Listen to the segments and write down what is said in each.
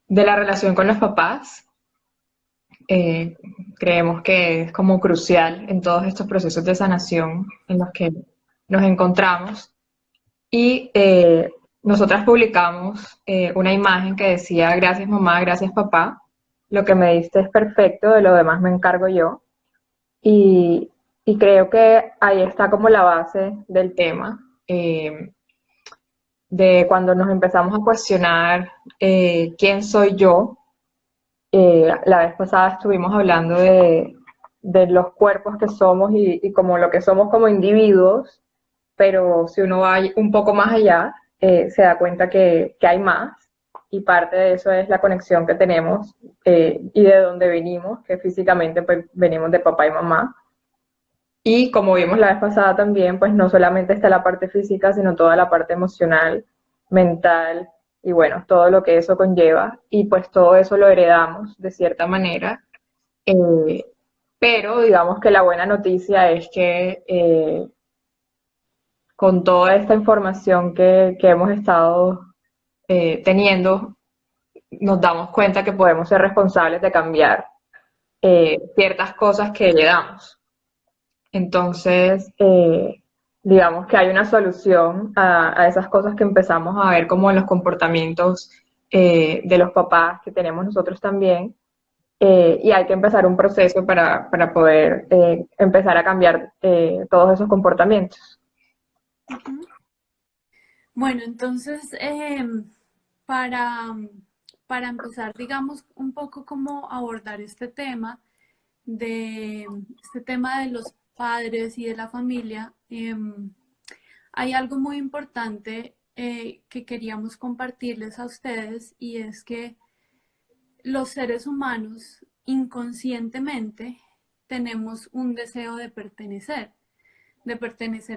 de la relación con los papás. Eh, Creemos que es como crucial en todos estos procesos de sanación en los que nos encontramos. Y nosotras publicamos una imagen que decía: gracias mamá, gracias papá, lo que me diste es perfecto, de lo demás me encargo yo. Y, y creo que ahí está como la base del tema, de cuando nos empezamos a cuestionar quién soy yo. La vez pasada estuvimos hablando de los cuerpos que somos y como lo que somos como individuos, pero si uno va un poco más allá, se da cuenta que hay más, y parte de eso es la conexión que tenemos y de dónde venimos, que físicamente pues venimos de papá y mamá. Y como vimos la vez pasada también, pues no solamente está la parte física, sino toda la parte emocional, mental y bueno, todo lo que eso conlleva. Y pues todo eso lo heredamos de cierta manera. Eh, pero digamos que la buena noticia es que con toda esta información que hemos estado teniendo, nos damos cuenta que podemos ser responsables de cambiar ciertas cosas que heredamos. Entonces, digamos que hay una solución a esas cosas que empezamos a ver como en los comportamientos de los papás que tenemos nosotros también, y hay que empezar un proceso para poder empezar a cambiar todos esos comportamientos. Ujú. Bueno, entonces, para, para empezar, digamos, un poco cómo abordar este tema de los padres y de la familia, hay algo muy importante que queríamos compartirles a ustedes, y es que los seres humanos inconscientemente tenemos un deseo de pertenecer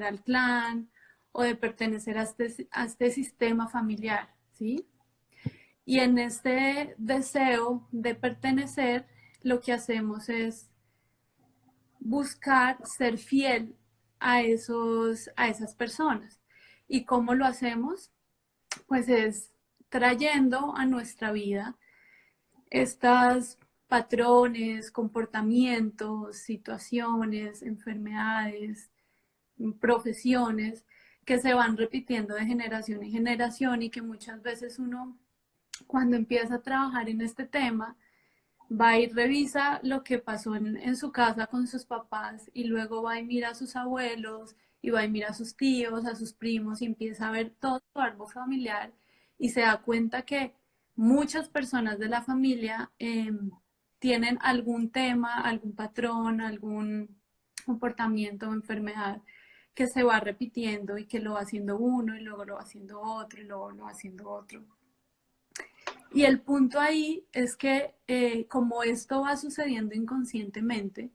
al clan o de pertenecer a este sistema familiar, ¿sí? Y en este deseo de pertenecer, lo que hacemos es buscar ser fiel a esas personas. ¿Y cómo lo hacemos? Pues es trayendo a nuestra vida estas patrones, comportamientos, situaciones, enfermedades, profesiones que se van repitiendo de generación en generación, y que muchas veces uno, cuando empieza a trabajar en este tema, va y revisa lo que pasó en su casa con sus papás, y luego va y mira a sus abuelos, y va y mira a sus tíos, a sus primos, y empieza a ver todo su árbol familiar, y se da cuenta que muchas personas de la familia tienen algún tema, algún patrón, algún comportamiento o enfermedad que se va repitiendo, y que lo va haciendo uno y luego lo va haciendo otro y luego lo va haciendo otro. Y el punto ahí es que como esto va sucediendo inconscientemente,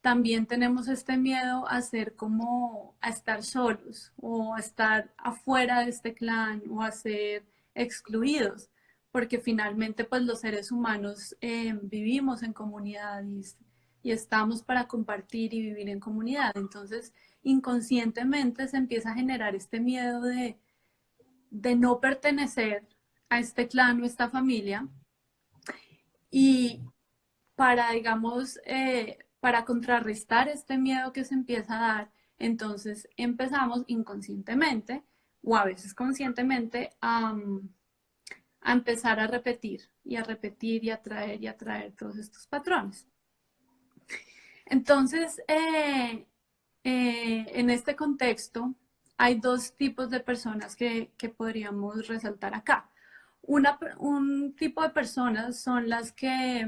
también tenemos este miedo a ser como a estar solos o a estar afuera de este clan o a ser excluidos, porque finalmente pues los seres humanos vivimos en comunidad, y estamos para compartir y vivir en comunidad. Entonces inconscientemente se empieza a generar este miedo de no pertenecer a este clan o esta familia. Y para, digamos, para contrarrestar este miedo que se empieza a dar, entonces empezamos inconscientemente o a veces conscientemente a empezar a repetir y a traer todos estos patrones. Entonces, en este contexto, hay dos tipos de personas que podríamos resaltar acá. Un tipo de personas son las que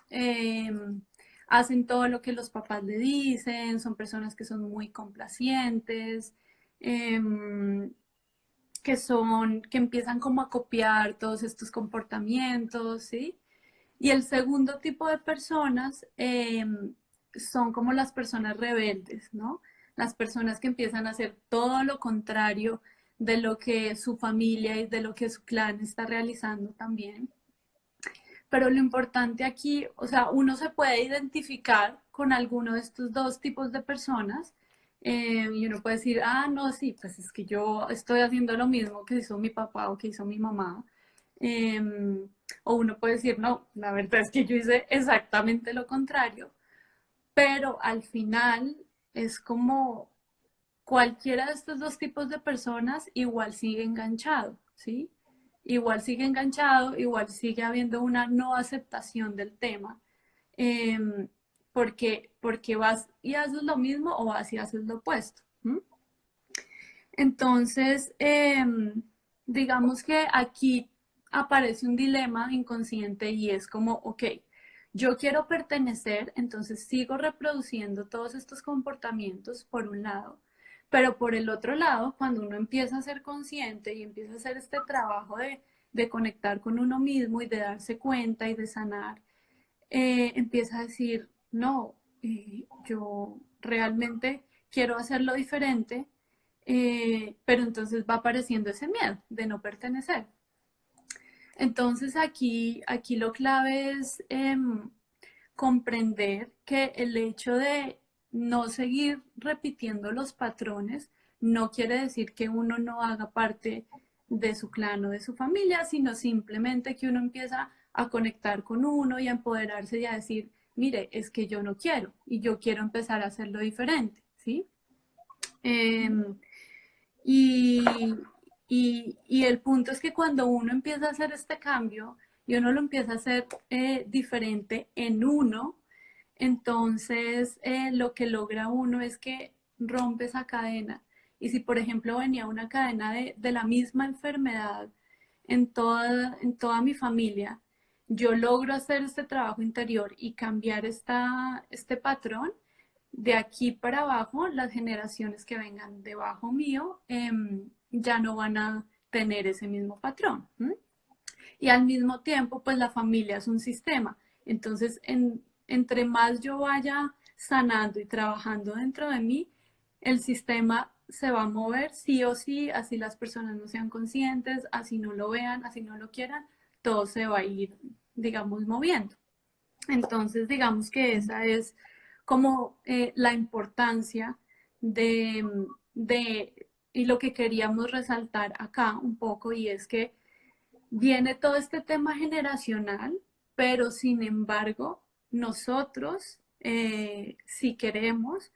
eh, hacen todo lo que los papás le dicen, son personas que son muy complacientes, eh, que empiezan como a copiar todos estos comportamientos, ¿sí? Y el segundo tipo de personas son como las personas rebeldes, ¿no? Las personas que empiezan a hacer todo lo contrario de lo que su familia y de lo que su clan está realizando también. Pero lo importante aquí, o sea, uno se puede identificar con alguno de estos dos tipos de personas, y uno puede decir, ah, no, sí, pues es que yo estoy haciendo lo mismo que hizo mi papá o que hizo mi mamá. o uno puede decir, no, la verdad es que yo hice exactamente lo contrario, pero al final es como cualquiera de estos dos tipos de personas igual sigue enganchado, ¿sí? Igual sigue enganchado, igual sigue habiendo una no aceptación del tema, eh, porque vas y haces lo mismo o vas y haces lo opuesto. ¿M? Entonces, digamos que aquí aparece un dilema inconsciente y es como, ok, yo quiero pertenecer, entonces sigo reproduciendo todos estos comportamientos por un lado, pero por el otro lado, cuando uno empieza a ser consciente y empieza a hacer este trabajo de conectar con uno mismo y de darse cuenta y de sanar, empieza a decir, no, yo realmente quiero hacerlo diferente, pero entonces va apareciendo ese miedo de no pertenecer. Entonces aquí lo clave es comprender que el hecho de no seguir repitiendo los patrones no quiere decir que uno no haga parte de su clan o de su familia, sino simplemente que uno empieza a conectar con uno y a empoderarse y a decir, mire, es que yo no quiero y yo quiero empezar a hacerlo diferente, ¿sí? Eh, y, y el punto es que cuando uno empieza a hacer este cambio y uno lo empieza a hacer diferente en uno, entonces lo que logra uno es que rompe esa cadena. Y si, por ejemplo, venía una cadena de la misma enfermedad en toda mi familia, yo logro hacer este trabajo interior y cambiar este patrón, de aquí para abajo, las generaciones que vengan debajo mío ya no van a tener ese mismo patrón. ¿M? Y al mismo tiempo, pues la familia es un sistema. Entonces, entre más yo vaya sanando y trabajando dentro de mí, el sistema se va a mover sí o sí, así las personas no sean conscientes, así no lo vean, así no lo quieran, todo se va a ir, digamos, moviendo. Entonces, digamos que esa es como la importancia de, y lo que queríamos resaltar acá un poco, y es que viene todo este tema generacional, pero sin embargo, nosotros, si queremos,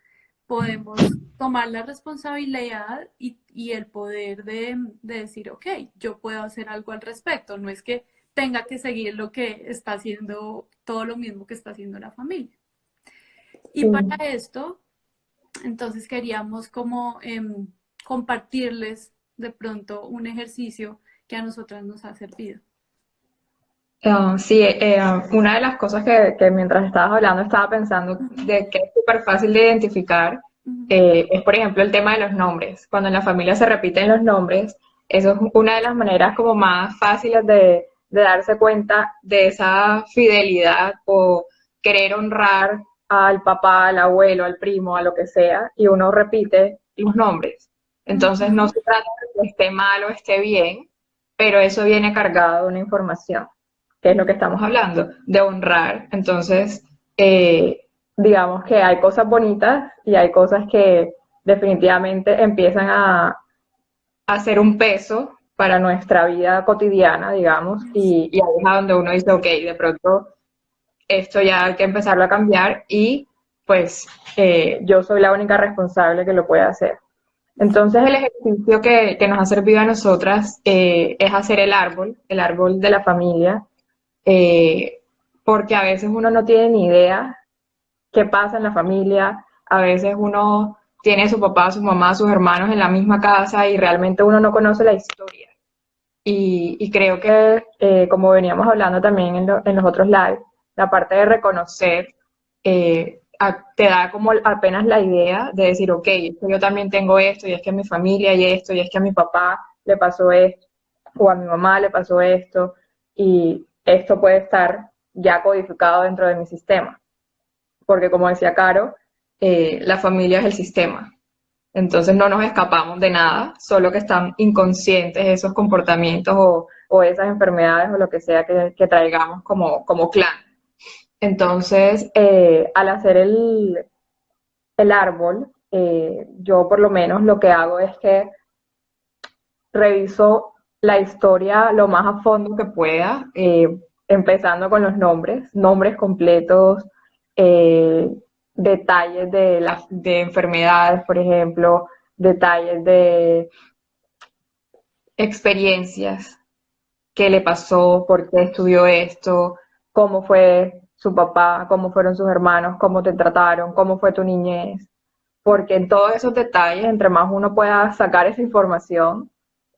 podemos tomar la responsabilidad y el poder de decir, ok, yo puedo hacer algo al respecto. No es que tenga que seguir lo que está haciendo, todo lo mismo que está haciendo la familia. Y Sí. para esto, entonces queríamos como compartirles de pronto un ejercicio que a nosotras nos ha servido. Sí, una de las cosas que mientras estabas hablando estaba pensando Ujú, de que es súper fácil de identificar ujú, es, por ejemplo, el tema de los nombres. Cuando en la familia se repiten los nombres, eso es una de las maneras como más fáciles de darse cuenta de esa fidelidad o querer honrar al papá, al abuelo, al primo, a lo que sea, y uno repite los nombres. Entonces no ujú. se trata de que esté mal o esté bien, pero eso viene cargado de una información, que es lo que estamos hablando, de honrar. Entonces, digamos que hay cosas bonitas y hay cosas que definitivamente empiezan a ser un peso para nuestra vida cotidiana, digamos, y ahí es a donde uno dice, ok, de pronto esto ya hay que empezarlo a cambiar y pues yo soy la única responsable que lo puede hacer. Entonces el ejercicio que nos ha servido a nosotras es hacer el árbol de la familia, eh, porque a veces uno no tiene ni idea qué pasa en la familia, a veces uno tiene a su papá, a su mamá, a sus hermanos en la misma casa y realmente uno no conoce la historia. Y creo que, como veníamos hablando también en los otros lives, la parte de reconocer te da como apenas la idea de decir, ok, es que yo también tengo esto, y es que a mi familia hay esto, y es que a mi papá le pasó esto, o a mi mamá le pasó esto, y esto puede estar ya codificado dentro de mi sistema. Porque como decía Caro, la familia es el sistema. Entonces no nos escapamos de nada, solo que están inconscientes esos comportamientos o esas enfermedades o lo que sea que traigamos como clan. Entonces, al hacer el árbol, yo por lo menos lo que hago es que reviso la historia lo más a fondo que pueda, empezando con los nombres completos, eh, detalles de enfermedades, por ejemplo, detalles de experiencias, qué le pasó, por qué estudió esto, cómo fue su papá, cómo fueron sus hermanos, cómo te trataron, cómo fue tu niñez, porque en todos esos detalles, entre más uno pueda sacar esa información,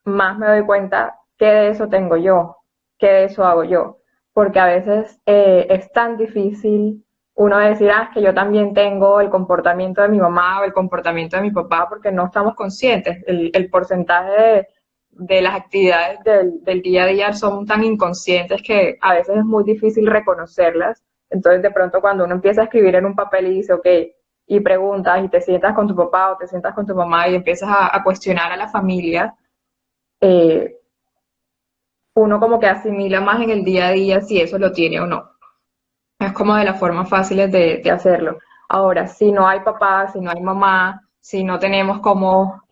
más me doy cuenta qué de eso tengo yo, qué de eso hago yo, porque a veces es tan difícil uno decir, ah, es que yo también tengo el comportamiento de mi mamá o el comportamiento de mi papá, porque no estamos conscientes. El porcentaje de las actividades del día a día son tan inconscientes que a veces es muy difícil reconocerlas. Entonces, de pronto, cuando uno empieza a escribir en un papel y dice, ok, y preguntas y te sientas con tu papá o te sientas con tu mamá y empiezas a cuestionar a la familia, eh, uno como que asimila más en el día a día si eso lo tiene o no. Es como de las formas fáciles de hacerlo. Ahora, si no hay papá, si no hay mamá, si no tenemos cómo,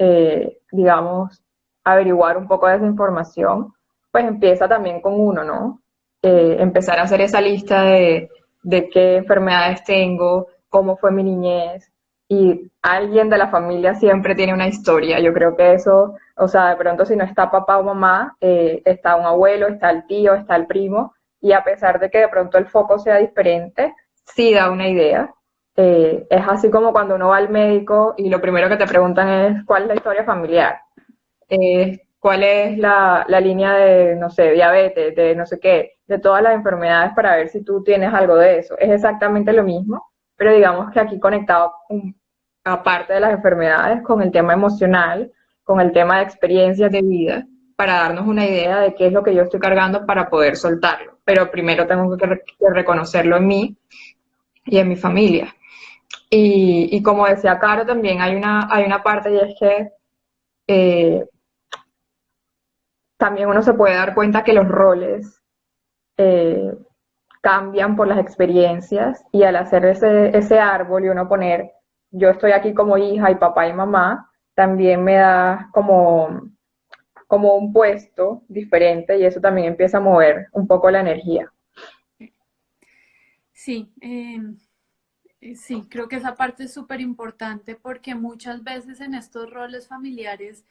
digamos, averiguar un poco de esa información, pues empieza también con uno, ¿no? Empezar a hacer esa lista de qué enfermedades tengo, cómo fue mi niñez, y alguien de la familia siempre tiene una historia. Yo creo que eso, o sea, de pronto si no está papá o mamá, está un abuelo, está el tío, está el primo, y a pesar de que de pronto el foco sea diferente, sí da una idea. Es así como cuando uno va al médico y lo primero que te preguntan es cuál es la historia familiar, cuál es la línea de, no sé, diabetes, de no sé qué, de todas las enfermedades para ver si tú tienes algo de eso. Es exactamente lo mismo, pero digamos que aquí conectado aparte de las enfermedades con el tema emocional, con el tema de experiencias de vida, para darnos una idea de qué es lo que yo estoy cargando para poder soltarlo. Pero primero tengo que reconocerlo en mí y en mi familia. Y como decía Caro, también hay una parte y es que eh, también uno se puede dar cuenta que los roles eh, cambian por las experiencias y al hacer ese árbol y uno poner, yo estoy aquí como hija y papá y mamá, también me da como un puesto diferente y eso también empieza a mover un poco la energía. Sí, sí, creo que esa parte es súper importante porque muchas veces en estos roles familiares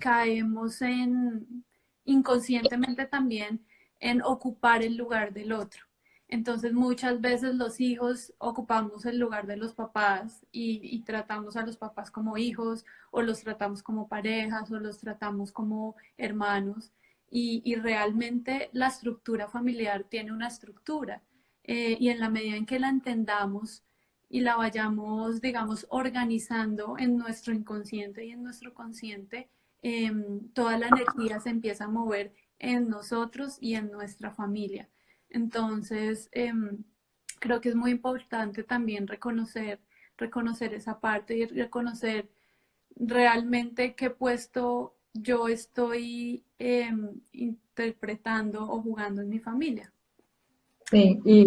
caemos en inconscientemente también en ocupar el lugar del otro. Entonces muchas veces los hijos ocupamos el lugar de los papás y tratamos a los papás como hijos o los tratamos como parejas o los tratamos como hermanos y realmente la estructura familiar tiene una estructura y en la medida en que la entendamos y la vayamos, digamos, organizando en nuestro inconsciente y en nuestro consciente, toda la energía se empieza a mover en nosotros y en nuestra familia. Entonces, creo que es muy importante también reconocer esa parte y reconocer realmente qué puesto yo estoy interpretando o jugando en mi familia. Sí, y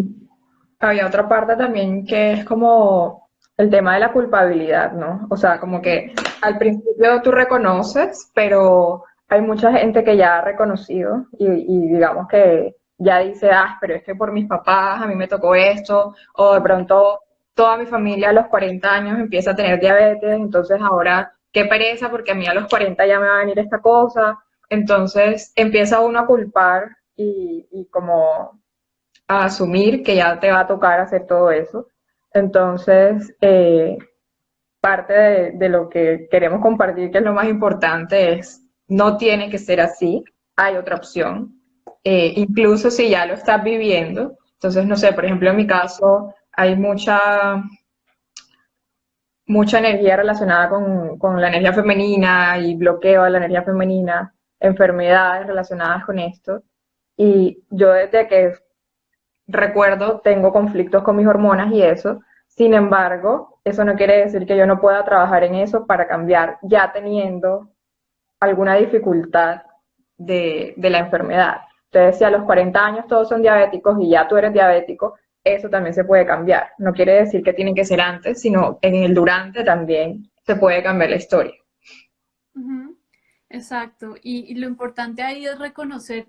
había otra parte también que es como el tema de la culpabilidad, ¿no? O sea, como que al principio tú reconoces, pero hay mucha gente que ya ha reconocido y digamos que ya dice, ah, pero es que por mis papás a mí me tocó esto, o de pronto toda mi familia a los 40 años empieza a tener diabetes, entonces ahora qué pereza porque a mí a los 40 ya me va a venir esta cosa, entonces empieza uno a culpar y como a asumir que ya te va a tocar hacer todo eso. Entonces, parte de lo que queremos compartir, que es lo más importante, es no tiene que ser así, hay otra opción. Incluso si ya lo estás viviendo, entonces, no sé, por ejemplo, en mi caso hay mucha energía relacionada con la energía femenina y bloqueo de la energía femenina, enfermedades relacionadas con esto. Y yo desde que recuerdo, tengo conflictos con mis hormonas y eso. Sin embargo, eso no quiere decir que yo no pueda trabajar en eso para cambiar ya teniendo alguna dificultad de la enfermedad. Entonces, si a los 40 años todos son diabéticos y ya tú eres diabético, eso también se puede cambiar. No quiere decir que tiene que ser antes, sino en el durante también se puede cambiar la historia. Ujú. exacto. Y lo importante ahí es reconocer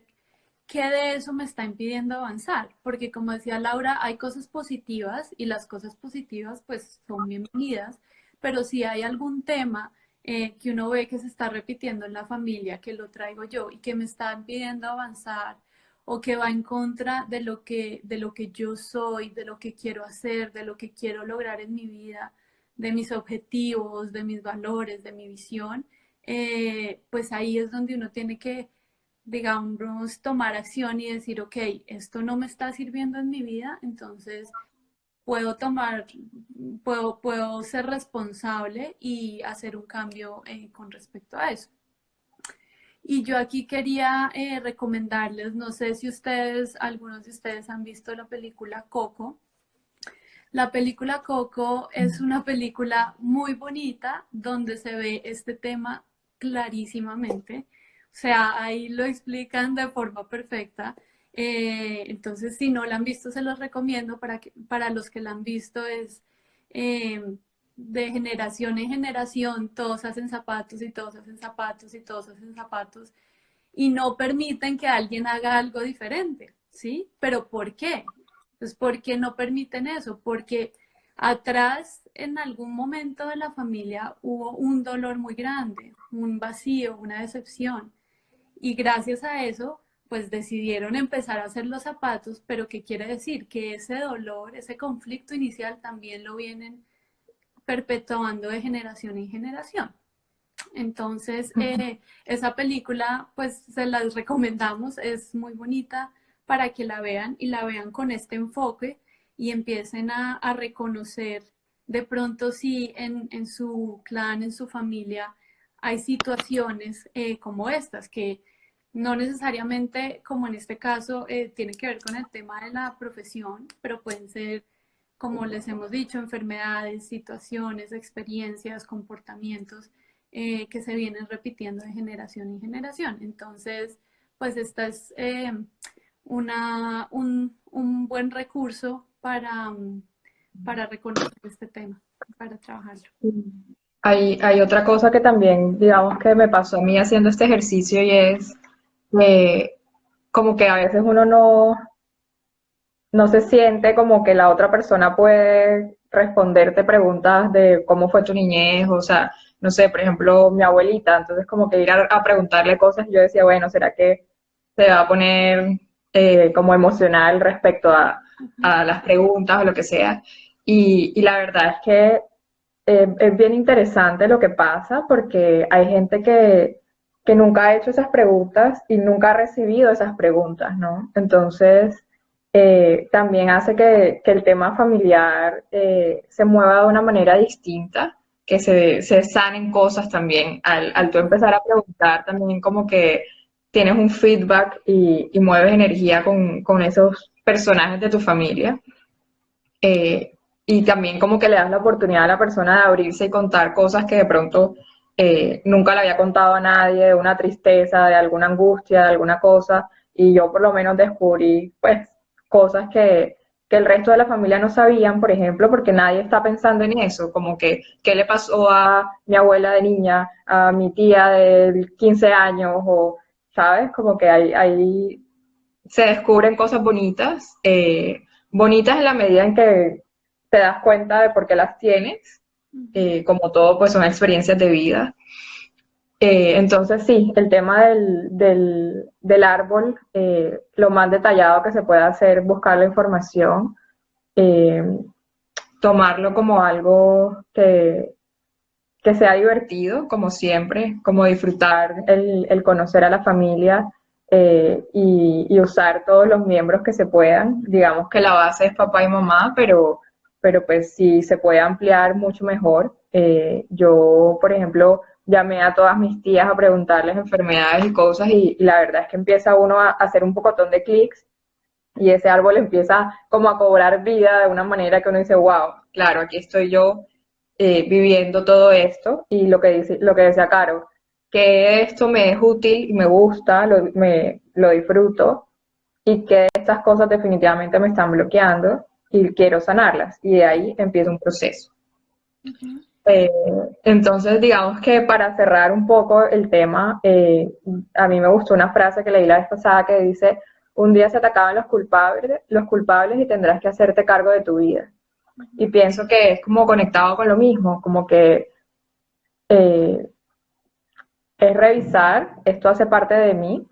qué de eso me está impidiendo avanzar, porque como decía Laura, hay cosas positivas y las cosas positivas pues son bienvenidas, pero si hay algún tema que uno ve que se está repitiendo en la familia, que lo traigo yo y que me está impidiendo avanzar o que va en contra de lo que yo soy, de lo que quiero hacer, de lo que quiero lograr en mi vida, de mis objetivos, de mis valores, de mi visión, pues ahí es donde uno tiene que, digamos, tomar acción y decir, ok, esto no me está sirviendo en mi vida, entonces puedo tomar, puedo ser responsable y hacer un cambio con respecto a eso. Y yo aquí quería recomendarles, no sé si ustedes, algunos de ustedes han visto la película Coco. La película Coco es una película muy bonita donde se ve este tema clarísimamente. O sea, ahí lo explican de forma perfecta. Entonces, si no la han visto, se los recomiendo para los que la han visto es eh, de generación en generación, todos hacen zapatos y todos hacen zapatos y todos hacen zapatos y no permiten que alguien haga algo diferente, ¿sí? Pero ¿por qué? Pues ¿por qué no permiten eso? Porque atrás en algún momento de la familia hubo un dolor muy grande, un vacío, una decepción. Y gracias a eso, pues decidieron empezar a hacer los zapatos, pero ¿qué quiere decir? Que ese dolor, ese conflicto inicial también lo vienen perpetuando de generación en generación. Entonces, esa película, pues se las recomendamos, es muy bonita para que la vean y la vean con este enfoque y empiecen a reconocer de pronto si en su clan, en su familia, hay situaciones como estas, que no necesariamente, como en este caso, tienen que ver con el tema de la profesión, pero pueden ser, como les hemos dicho, enfermedades, situaciones, experiencias, comportamientos que se vienen repitiendo de generación en generación. Entonces, pues esta es un buen recurso para reconocer este tema, para trabajarlo. Hay otra cosa que también, digamos, que me pasó a mí haciendo este ejercicio y es eh, como que a veces uno no se siente como que la otra persona puede responderte preguntas de cómo fue tu niñez, o sea, no sé, por ejemplo, mi abuelita, entonces como que ir a preguntarle cosas, yo decía, bueno, ¿será que se va a poner como emocional respecto a las preguntas o lo que sea? Y la verdad es que es bien interesante lo que pasa porque hay gente que nunca ha hecho esas preguntas y nunca ha recibido esas preguntas, ¿no? Entonces, también hace que el tema familiar se mueva de una manera distinta, que se sanen cosas también. Al tú empezar a preguntar, también como que tienes un feedback y mueves energía con esos personajes de tu familia. Eh, y también como que le das la oportunidad a la persona de abrirse y contar cosas que de pronto nunca le había contado a nadie, de una tristeza, de alguna angustia, de alguna cosa, y yo por lo menos descubrí pues cosas que el resto de la familia no sabían, por ejemplo, porque nadie está pensando en eso, como que qué le pasó a mi abuela de niña, a mi tía de 15 años, o, ¿sabes? Como que hay se descubren cosas bonitas, bonitas en la medida en que te das cuenta de por qué las tienes, como todo, pues son experiencias de vida. Entonces sí, el tema del árbol, lo más detallado que se puede hacer, buscar la información, eh, tomarlo como algo que sea divertido, como siempre, como disfrutar el conocer a la familia y usar todos los miembros que se puedan. Digamos que la base es papá y mamá, pero pues si se puede ampliar mucho mejor. Yo, por ejemplo, llamé a todas mis tías a preguntarles enfermedades y cosas y la verdad es que empieza uno a hacer un pocotón de clics y ese árbol empieza como a cobrar vida de una manera que uno dice, wow, claro, aquí estoy yo viviendo todo esto y lo que decía Caro, que esto me es útil, me gusta, lo disfruto y que estas cosas definitivamente me están bloqueando y quiero sanarlas y de ahí empieza un proceso. Eh, entonces, digamos que para cerrar un poco el tema, a mí me gustó una frase que leí la vez pasada que dice, un día se te acaban los culpables y tendrás que hacerte cargo de tu vida. Y pienso que es como conectado con lo mismo, como que eh, es revisar, esto hace parte de mí,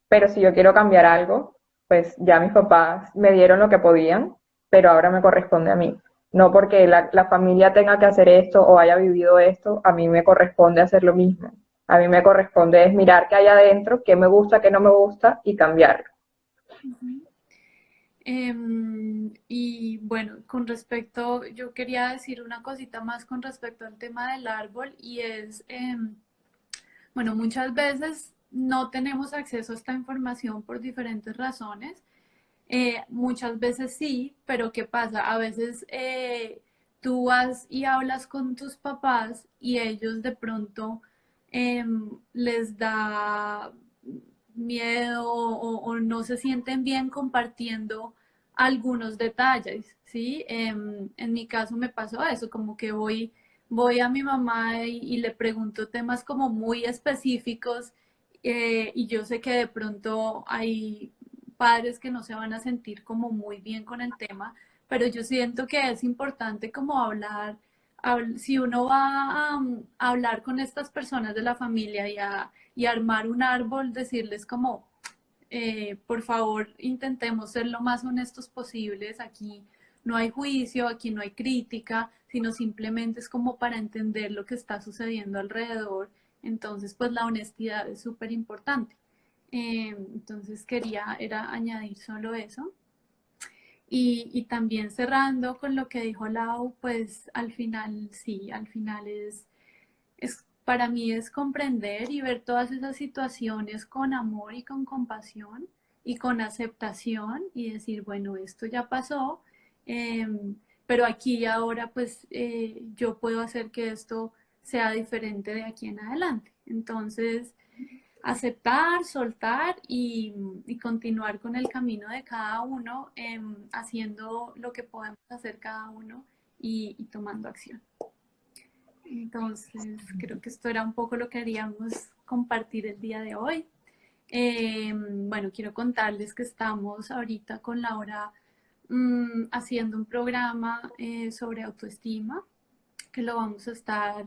pero si yo quiero cambiar algo, pues ya mis papás me dieron lo que podían, pero ahora me corresponde a mí. No porque la familia tenga que hacer esto o haya vivido esto, a mí me corresponde hacer lo mismo. A mí me corresponde es mirar qué hay adentro, qué me gusta, qué no me gusta y cambiarlo. Ujú. Y bueno, con respecto, yo quería decir una cosita más con respecto al tema del árbol y es, bueno, muchas veces no tenemos acceso a esta información por diferentes razones. Muchas veces sí, pero ¿qué pasa? A veces tú vas y hablas con tus papás y ellos de pronto les da miedo o no se sienten bien compartiendo algunos detalles, ¿sí? En mi caso me pasó eso, como que voy a mi mamá y le pregunto temas como muy específicos y yo sé que de pronto hay padres que no se van a sentir como muy bien con el tema, pero yo siento que es importante como hablar, si uno va a hablar con estas personas de la familia y armar un árbol, decirles como, por favor, intentemos ser lo más honestos posibles, aquí no hay juicio, aquí no hay crítica, sino simplemente es como para entender lo que está sucediendo alrededor. Entonces, pues la honestidad es súper importante. Entonces era añadir solo eso. Y también cerrando con lo que dijo Lau, pues al final sí, al final para mí es comprender y ver todas esas situaciones con amor y con compasión y con aceptación y decir, bueno, esto ya pasó, eh, pero aquí y ahora pues yo puedo hacer que esto sea diferente de aquí en adelante. Entonces, aceptar, soltar y continuar con el camino de cada uno, haciendo lo que podemos hacer cada uno y tomando acción. Entonces, creo que esto era un poco lo que queríamos compartir el día de hoy. Bueno, quiero contarles que estamos ahorita con Laura haciendo un programa sobre autoestima, que lo vamos a estar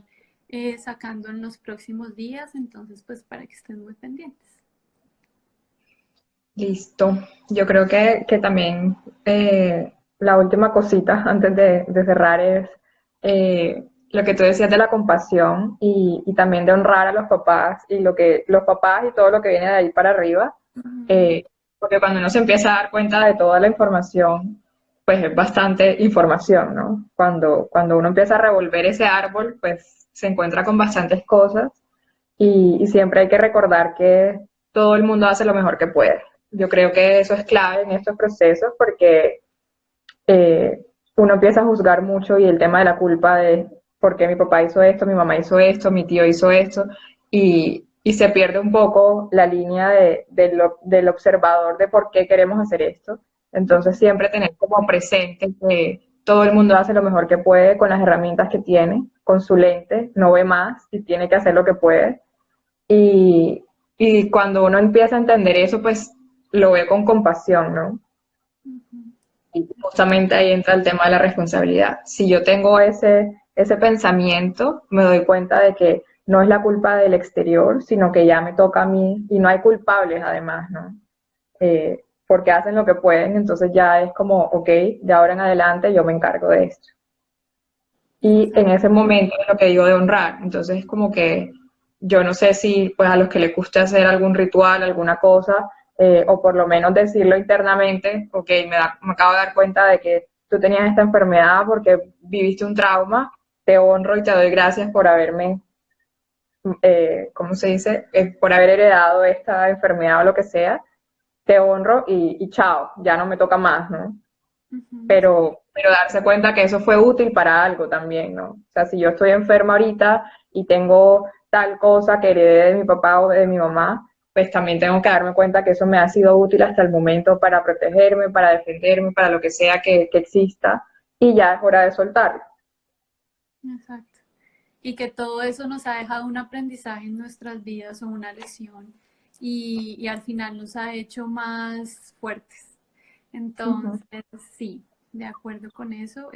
sacando en los próximos días, entonces pues para que estén muy pendientes. Listo. Yo creo que también la última cosita antes de cerrar es lo que tú decías de la compasión y también de honrar a los papás y lo que los papás y todo lo que viene de ahí para arriba. Ujú. eh, Porque cuando uno se empieza a dar cuenta de toda la información, pues es bastante información, ¿no? Cuando uno empieza a revolver ese árbol, pues se encuentra con bastantes cosas y siempre hay que recordar que todo el mundo hace lo mejor que puede. Yo creo que eso es clave en estos procesos porque uno empieza a juzgar mucho y el tema de la culpa de por qué mi papá hizo esto, mi mamá hizo esto, mi tío hizo esto, y se pierde un poco la línea del observador de por qué queremos hacer esto. Entonces siempre tener como presente que todo el mundo hace lo mejor que puede con las herramientas que tiene, con su lente, no ve más y tiene que hacer lo que puede. Y, y cuando uno empieza a entender eso, pues lo ve con compasión, ¿no? Ujú. Y justamente ahí entra el tema de la responsabilidad. Si yo tengo ese pensamiento, me doy cuenta de que no es la culpa del exterior, sino que ya me toca a mí, y no hay culpables además, ¿no? Porque hacen lo que pueden, entonces ya es como, ok, de ahora en adelante yo me encargo de esto. Y en ese momento es lo que digo de honrar. Entonces es como que yo no sé si pues a los que les guste hacer algún ritual, alguna cosa, o por lo menos decirlo internamente, ok, me acabo de dar cuenta de que tú tenías esta enfermedad porque viviste un trauma, te honro y te doy gracias por haberme, ¿cómo se dice? Por haber heredado esta enfermedad o lo que sea, te honro y chao, ya no me toca más, ¿no? Ujú. Pero darse cuenta que eso fue útil para algo también, ¿no? O sea, si yo estoy enferma ahorita y tengo tal cosa que heredé de mi papá o de mi mamá, pues también tengo que darme cuenta que eso me ha sido útil hasta el momento para protegerme, para defenderme, para lo que sea que exista, y ya es hora de soltarlo. Exacto. y que todo eso nos ha dejado un aprendizaje en nuestras vidas o una lección y al final nos ha hecho más fuertes. Ujú. Entonces, sí, de acuerdo con eso.